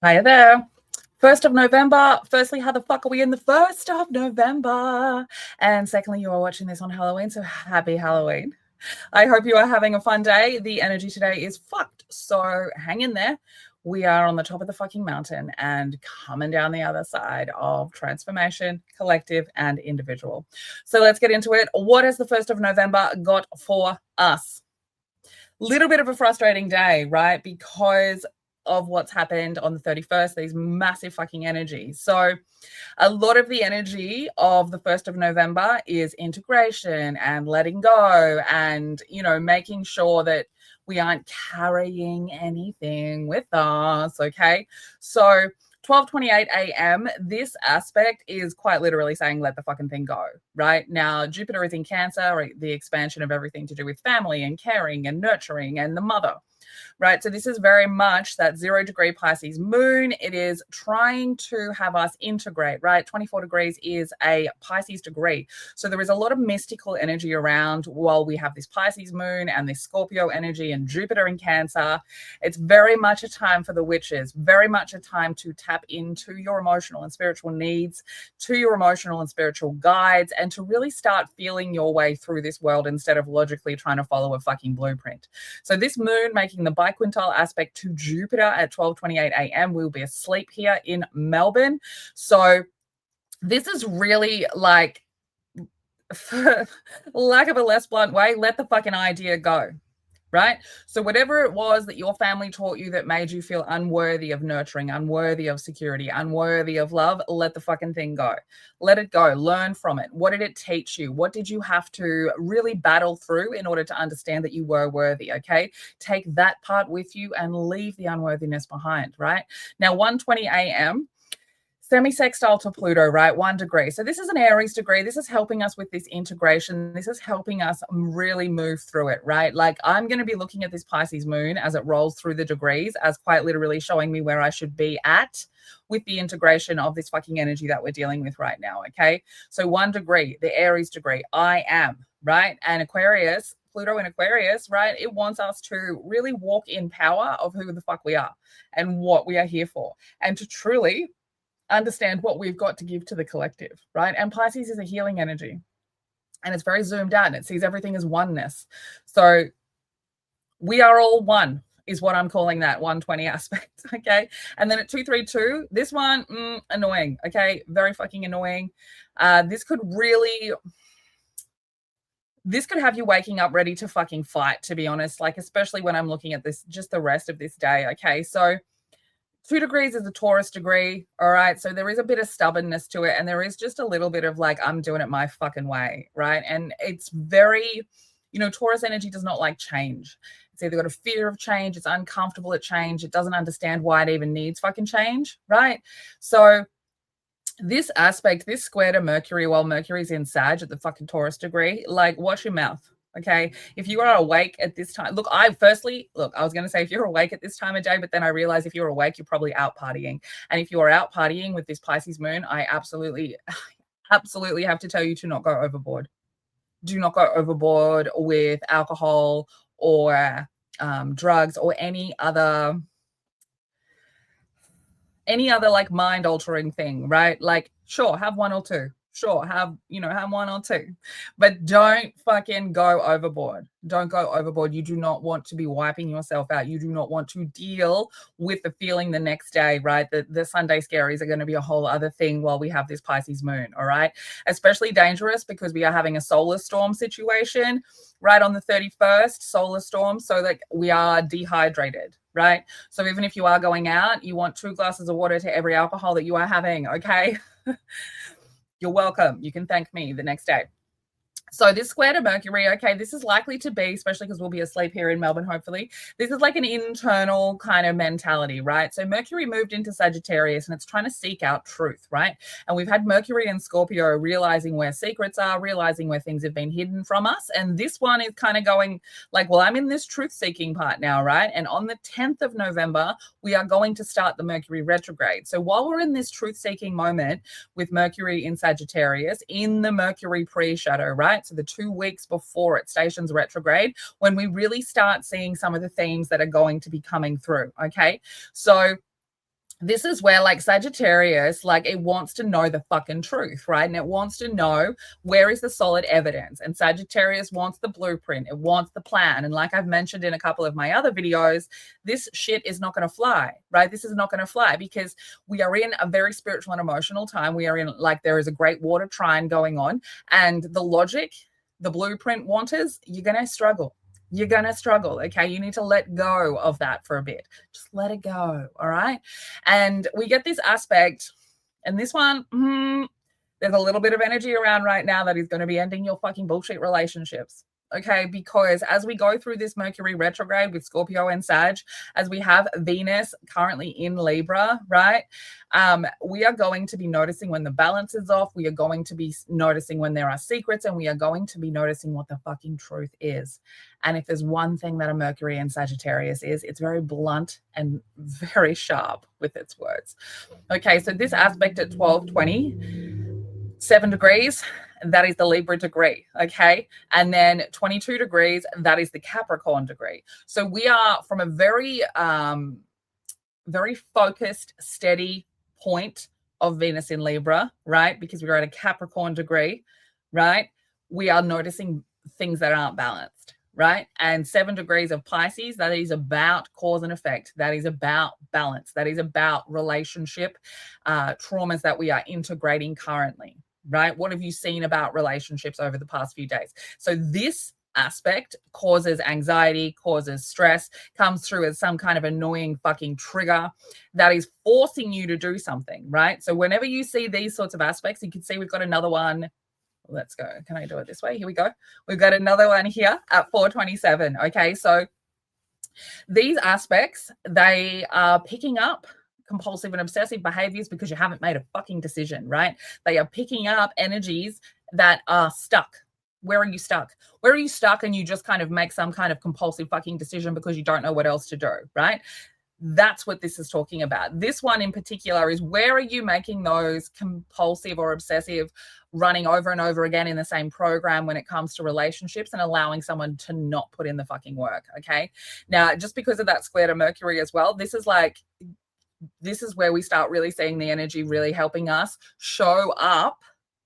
Hiya there. 1st of November. Firstly, how the fuck are we in the 1st of November? And secondly, you are watching this on Halloween, so happy Halloween. I hope you are having a fun day. The energy today is fucked, so hang in there. We are on the top of the fucking mountain and coming down the other side of transformation, collective and individual. So let's get into it. What has the 1st of November got for us? Little bit of a frustrating day, right? Because of what's happened on the 31st, these massive fucking energies. So a lot of the energy of the 1st of November is integration and letting go and, making sure that we aren't carrying anything with us. Okay. So 12:28 a.m. This aspect is quite literally saying, let the fucking thing go, right? Now, Jupiter is in Cancer, right? The expansion of everything to do with family and caring and nurturing and the mother, right? So this is very much that 0-degree Pisces moon. It is trying to have us integrate, right? 24 degrees is a Pisces degree. So there is a lot of mystical energy around while we have this Pisces moon and this Scorpio energy and Jupiter in Cancer. It's very much a time for the witches, very much a time to tap into your emotional and spiritual needs, to your emotional and spiritual guides, and to really start feeling your way through this world instead of logically trying to follow a fucking blueprint. So this moon making the biquintile aspect to Jupiter at 12:28 a.m. We'll be asleep here in Melbourne. So this is really like, for lack of a less blunt way, let the fucking idea go. Right? So whatever it was that your family taught you that made you feel unworthy of nurturing, unworthy of security, unworthy of love, let the fucking thing go. Let it go. Learn from it. What did it teach you? What did you have to really battle through in order to understand that you were worthy? Okay. Take that part with you and leave the unworthiness behind, right? Now, 1:20 a.m. semi-sextile to Pluto, right? 1 degree. So this is an Aries degree. This is helping us with this integration. This is helping us really move through it, right? Like I'm going to be looking at this Pisces moon as it rolls through the degrees as quite literally showing me where I should be at with the integration of this fucking energy that we're dealing with right now, okay? So 1 degree, the Aries degree, I am, right? And Aquarius, Pluto in Aquarius, right? It wants us to really walk in power of who the fuck we are and what we are here for, and to truly understand what we've got to give to the collective, right? And Pisces is a healing energy and it's very zoomed out and it sees everything as oneness. So we are all one is what I'm calling that 120 aspect, okay? And then at 232, this one, annoying, okay? Very fucking annoying. This could have you waking up ready to fucking fight, to be honest, like especially when I'm looking at this, just the rest of this day, okay? So 2 degrees is a Taurus degree, all right? So there is a bit of stubbornness to it, and there is just a little bit of like, I'm doing it my fucking way, right? And it's very, Taurus energy does not like change. It's either got a fear of change, it's uncomfortable at change, it doesn't understand why it even needs fucking change, right? So this aspect, this square to Mercury, while Mercury's in Sag at the fucking Taurus degree, like, watch your mouth. Okay. If you are awake at this time, I was going to say if you're awake at this time of day, but then I realized if you're awake, you're probably out partying. And if you are out partying with this Pisces moon, I absolutely have to tell you to not go overboard. Do not go overboard with alcohol or drugs or any other like mind altering thing, right? Like, sure, have one or two. Sure, have one or two, but don't fucking go overboard. Don't go overboard. You do not want to be wiping yourself out. You do not want to deal with the feeling the next day, right? The Sunday scaries are going to be a whole other thing while we have this Pisces moon, all right? Especially dangerous because we are having a solar storm situation right on the 31st, solar storm. So like we are dehydrated, right? So even if you are going out, you want 2 glasses of water to every alcohol that you are having, okay? You're welcome. You can thank me the next day. So this square to Mercury, okay, this is likely to be, especially because we'll be asleep here in Melbourne, hopefully, this is like an internal kind of mentality, right? So Mercury moved into Sagittarius and it's trying to seek out truth, right? And we've had Mercury and Scorpio realizing where secrets are, realizing where things have been hidden from us. And this one is kind of going like, well, I'm in this truth-seeking part now, right? And on the 10th of November, we are going to start the Mercury retrograde. So while we're in this truth-seeking moment with Mercury in Sagittarius, in the Mercury pre-shadow, right? So the 2 weeks before it stations retrograde, when we really start seeing some of the themes that are going to be coming through, okay? So this is where, like, Sagittarius, like, it wants to know the fucking truth, right? And it wants to know where is the solid evidence. And Sagittarius wants the blueprint. It wants the plan. And like I've mentioned in a couple of my other videos, this shit is not going to fly, right? This is not going to fly because we are in a very spiritual and emotional time. We are in, like, there is a great water trine going on. And the logic, the blueprint wanters, you're going to struggle. You're going to struggle, okay? You need to let go of that for a bit. Just let it go, all right? And we get this aspect, and this one, there's a little bit of energy around right now that is going to be ending your fucking bullshit relationships. Okay, because as we go through this Mercury retrograde with Scorpio and Sag, as we have Venus currently in Libra, right? We are going to be noticing when the balance is off. We are going to be noticing when there are secrets, and we are going to be noticing what the fucking truth is. And if there's one thing that a Mercury in Sagittarius is, it's very blunt and very sharp with its words. Okay, so this aspect at 12:20, 7 degrees, that is the Libra degree, okay? And then 22 degrees, that is the Capricorn degree. So we are from a very, very focused, steady point of Venus in Libra, right? Because we're at a Capricorn degree, right? We are noticing things that aren't balanced, right? And 7 degrees of Pisces, that is about cause and effect. That is about balance. That is about relationship traumas that we are integrating currently, right? What have you seen about relationships over the past few days? So this aspect causes anxiety, causes stress, comes through as some kind of annoying fucking trigger that is forcing you to do something, right? So whenever you see these sorts of aspects, you can see we've got another one. Let's go. Can I do it this way? Here we go. We've got another one here at 427. Okay, so these aspects, they are picking up compulsive and obsessive behaviors because you haven't made a fucking decision, right? They are picking up energies that are stuck. Where are you stuck? Where are you stuck and you just kind of make some kind of compulsive fucking decision because you don't know what else to do, right? That's what this is talking about. This one in particular is, where are you making those compulsive or obsessive running over and over again in the same program when it comes to relationships and allowing someone to not put in the fucking work, okay? Now, just because of that square to Mercury as well, this is where we start really seeing the energy really helping us show up,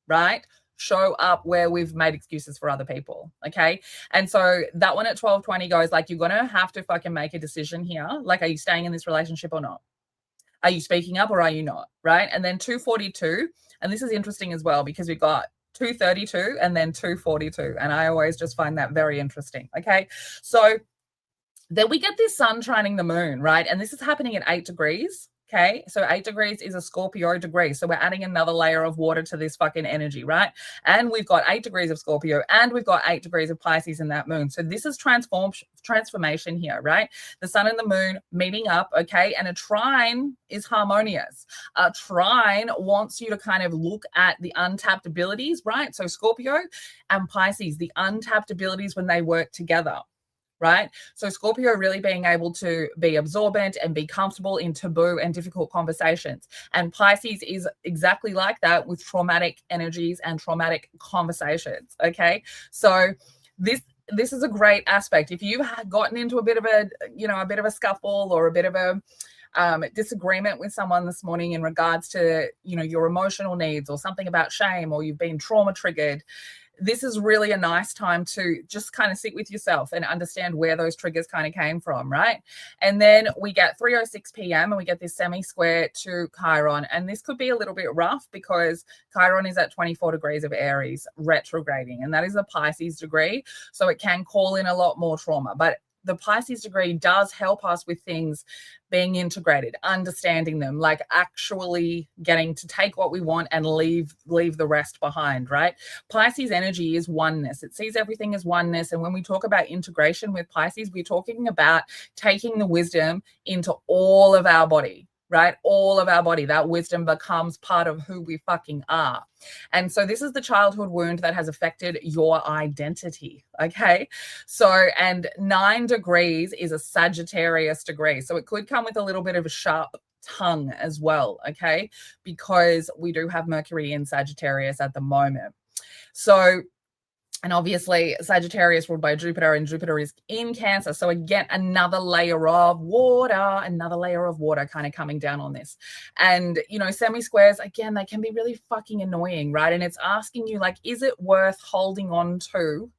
right? Show up where we've made excuses for other people, okay? And so that one at 12:20 goes like, you're going to have to fucking make a decision here. Like, are you staying in this relationship or not? Are you speaking up or are you not, right? And then 242, and this is interesting as well because we've got 232 and then 242, and I always just find that very interesting, okay? So then we get this sun trining the moon, right? And this is happening at 8 degrees. Okay, so 8 degrees is a Scorpio degree. So we're adding another layer of water to this fucking energy, right? And we've got 8 degrees of Scorpio and we've got 8 degrees of Pisces in that moon. So this is transformation here, right? The sun and the moon meeting up, okay? And a trine is harmonious. A trine wants you to kind of look at the untapped abilities, right? So Scorpio and Pisces, the untapped abilities when they work together. Right? So Scorpio really being able to be absorbent and be comfortable in taboo and difficult conversations. And Pisces is exactly like that with traumatic energies and traumatic conversations. Okay. So this is a great aspect. If you've gotten into a bit of a scuffle or a bit of a disagreement with someone this morning in regards to, your emotional needs or something about shame, or you've been trauma triggered, this is really a nice time to just kind of sit with yourself and understand where those triggers kind of came from, right? And then we get 3:06 p.m. and we get this semi-square to Chiron. And this could be a little bit rough because Chiron is at 24 degrees of Aries retrograding, and that is a Pisces degree. So it can call in a lot more trauma. But the Pisces degree does help us with things being integrated, understanding them, like actually getting to take what we want and leave the rest behind, right? Pisces energy is oneness. It sees everything as oneness. And when we talk about integration with Pisces, we're talking about taking the wisdom into all of our body, right? All of our body. That wisdom becomes part of who we fucking are. And so this is the childhood wound that has affected your identity. Okay. So, and 9 degrees is a Sagittarius degree. So it could come with a little bit of a sharp tongue as well. Okay. Because we do have Mercury in Sagittarius at the moment. So And obviously, Sagittarius ruled by Jupiter, and Jupiter is in Cancer. So again, another layer of water kind of coming down on this. And, you know, semi-squares, again, they can be really fucking annoying, right? And it's asking you, like, is it worth holding on to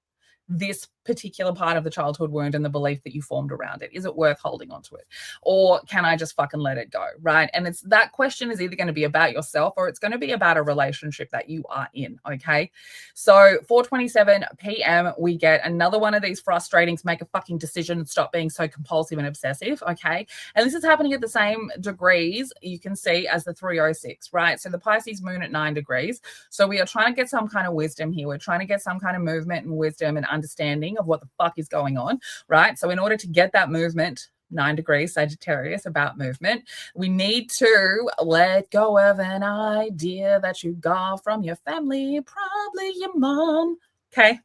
this particular part of the childhood wound and the belief that you formed around it? Is it worth holding on to it? Or can I just fucking let it go, right? And it's that question is either going to be about yourself or it's going to be about a relationship that you are in, okay? So 4:27 p.m., we get another one of these frustrating to make a fucking decision and stop being so compulsive and obsessive, okay? And this is happening at the same degrees, you can see, as the 306, right? So the Pisces moon at 9 degrees. So we are trying to get some kind of wisdom here. We're trying to get some kind of movement and wisdom and understanding of what the fuck is going on, right? So in order to get that movement, 9 degrees Sagittarius, about movement, we need to let go of an idea that you got from your family, probably your mom. Okay,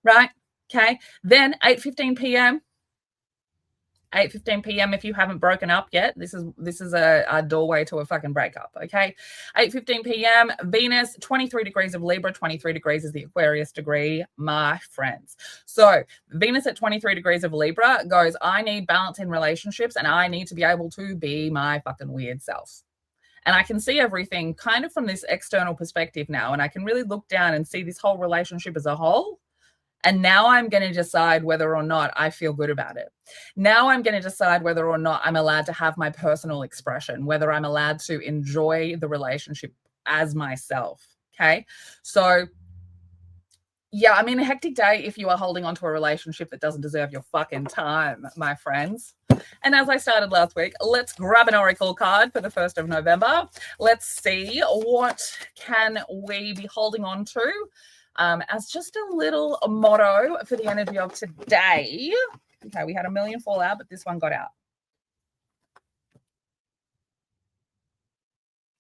right? Okay. Then 8:15 p.m. 8:15 p.m. if you haven't broken up yet. This is a doorway to a fucking breakup, okay? 8:15 p.m. Venus, 23 degrees of Libra. 23 degrees is the Aquarius degree, my friends. So Venus at 23 degrees of Libra goes, I need balance in relationships and I need to be able to be my fucking weird self. And I can see everything kind of from this external perspective now, and I can really look down and see this whole relationship as a whole. And now I'm going to decide whether or not I feel good about it. Now I'm going to decide whether or not I'm allowed to have my personal expression, whether I'm allowed to enjoy the relationship as myself. Okay. So, yeah, I mean, a hectic day if you are holding on to a relationship that doesn't deserve your fucking time, my friends. And as I started last week, let's grab an oracle card for the 1st of November. Let's see what can we be holding on to as just a little motto for the energy of today. Okay, we had a million fall out, but this one got out.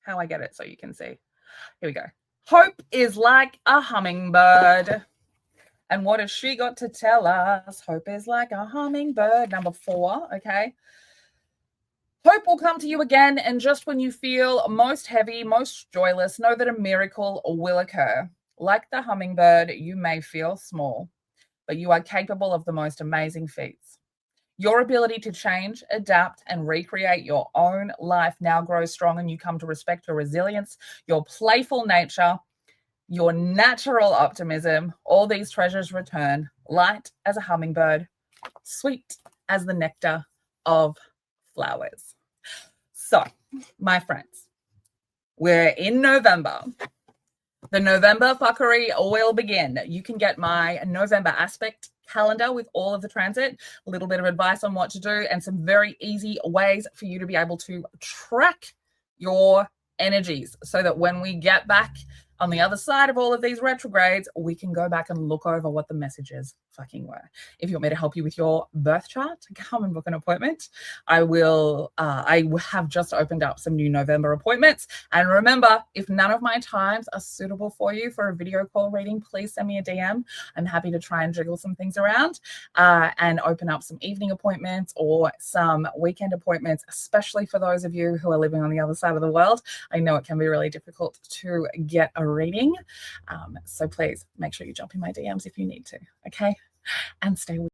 How I get it so you can see. Here we go. Hope is like a hummingbird. And what has she got to tell us? Hope is like a hummingbird. Number 4, okay? Hope will come to you again, and just when you feel most heavy, most joyless, know that a miracle will occur. Like the hummingbird, you may feel small, but you are capable of the most amazing feats. Your ability to change, adapt, and recreate your own life now grows strong, and you come to respect your resilience, your playful nature, your natural optimism. All these treasures return, light as a hummingbird, sweet as the nectar of flowers. So, my friends, we're in November. The November fuckery will begin. You can get my November aspect calendar with all of the transit, a little bit of advice on what to do, and some very easy ways for you to be able to track your energies so that when we get back on the other side of all of these retrogrades, we can go back and look over what the messages fucking were. If you want me to help you with your birth chart, come and book an appointment. I have just opened up some new November appointments. And remember, if none of my times are suitable for you for a video call reading, please send me a DM. I'm happy to try and jiggle some things around and open up some evening appointments or some weekend appointments, especially for those of you who are living on the other side of the world. I know it can be really difficult to get a reading. So please make sure you jump in my DMs if you need to. Okay. And stay with